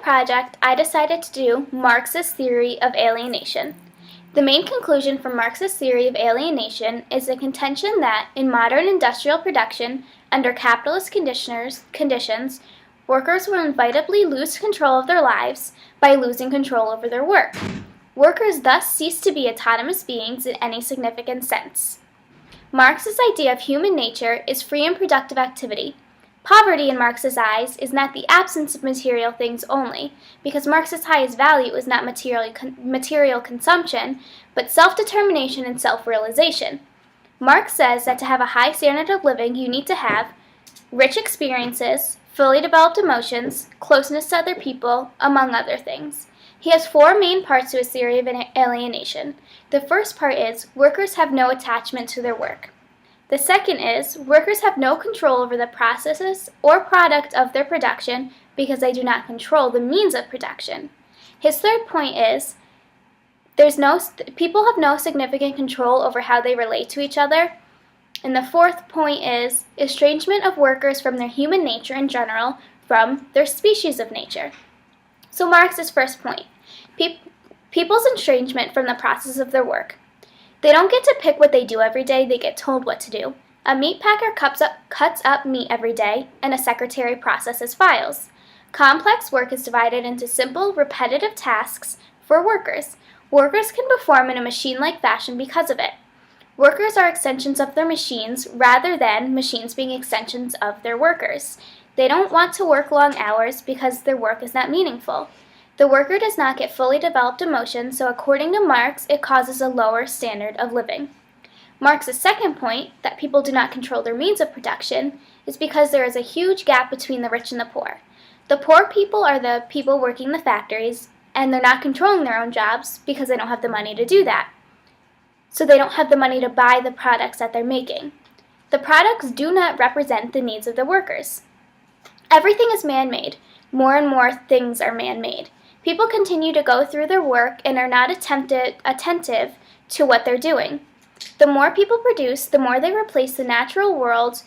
project, I decided to do Marx's theory of alienation. The main conclusion from Marx's theory of alienation is the contention that in modern industrial production, under capitalist conditions, workers will inevitably lose control of their lives by losing control over their work. Workers thus cease to be autonomous beings in any significant sense. Marx's idea of human nature is free and productive activity. Poverty, in Marx's eyes, is not the absence of material things only, because Marx's highest value is not material consumption, but self-determination and self-realization. Marx says that to have a high standard of living, you need to have rich experiences, fully developed emotions, closeness to other people, among other things. He has four main parts to his theory of alienation. The first part is, workers have no attachment to their work. The second is, workers have no control over the processes or product of their production because they do not control the means of production. His third point is, people have no significant control over how they relate to each other. And the fourth point is, estrangement of workers from their human nature in general, from their species of nature. So Marx's first point, people's estrangement from the process of their work. They don't get to pick what they do every day, they get told what to do. A meat packer cuts up meat every day, and a secretary processes files. Complex work is divided into simple, repetitive tasks for workers. Workers can perform in a machine-like fashion because of it. Workers are extensions of their machines rather than machines being extensions of their workers. They don't want to work long hours because their work is not meaningful. The worker does not get fully developed emotions, so according to Marx, it causes a lower standard of living. Marx's second point, that people do not control their means of production, is because there is a huge gap between the rich and the poor. The poor people are the people working the factories, and they're not controlling their own jobs because they don't have the money to do that. So they don't have the money to buy the products that they're making. The products do not represent the needs of the workers. Everything is man-made. More and more things are man-made. People continue to go through their work and are not attentive to what they're doing. The more people produce, the more they replace the natural world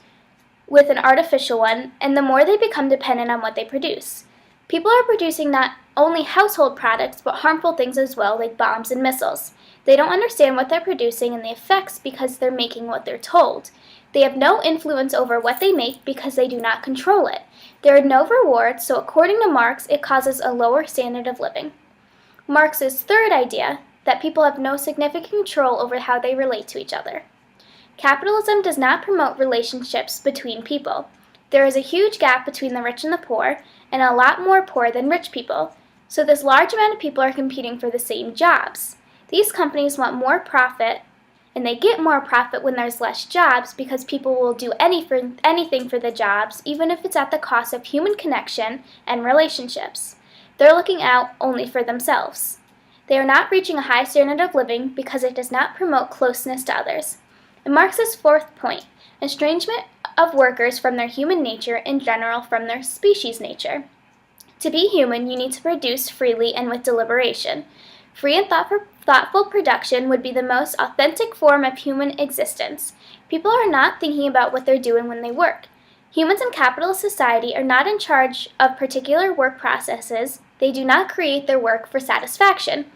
with an artificial one, and the more they become dependent on what they produce. People are producing not only household products, but harmful things as well, like bombs and missiles. They don't understand what they're producing and the effects because they're making what they're told. They have no influence over what they make because they do not control it. There are no rewards, so according to Marx, it causes a lower standard of living. Marx's third idea, that people have no significant control over how they relate to each other. Capitalism does not promote relationships between people. There is a huge gap between the rich and the poor, and a lot more poor than rich people. So this large amount of people are competing for the same jobs. These companies want more profit, and they get more profit when there's less jobs because people will do anything for the jobs, even if it's at the cost of human connection and relationships. They're looking out only for themselves. They are not reaching a high standard of living because it does not promote closeness to others. And Marx's fourth point, estrangement of workers from their human nature, in general from their species nature. To be human, you need to produce freely and with deliberation. Free and thoughtful production would be the most authentic form of human existence. People are not thinking about what they're doing when they work. Humans in capitalist society are not in charge of particular work processes. They do not create their work for satisfaction.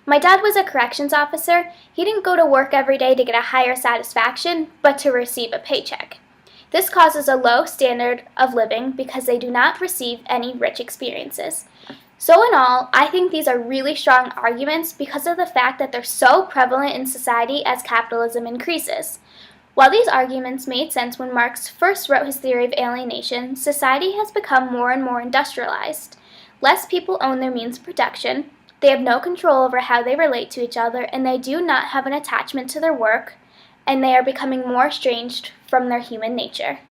My dad was a corrections officer. He didn't go to work every day to get a higher satisfaction, but to receive a paycheck. This causes a low standard of living because they do not receive any rich experiences. So in all, I think these are really strong arguments because of the fact that they're so prevalent in society as capitalism increases. While these arguments made sense when Marx first wrote his theory of alienation, society has become more and more industrialized. Less people own their means of production, they have no control over how they relate to each other, and they do not have an attachment to their work, and they are becoming more estranged from their human nature.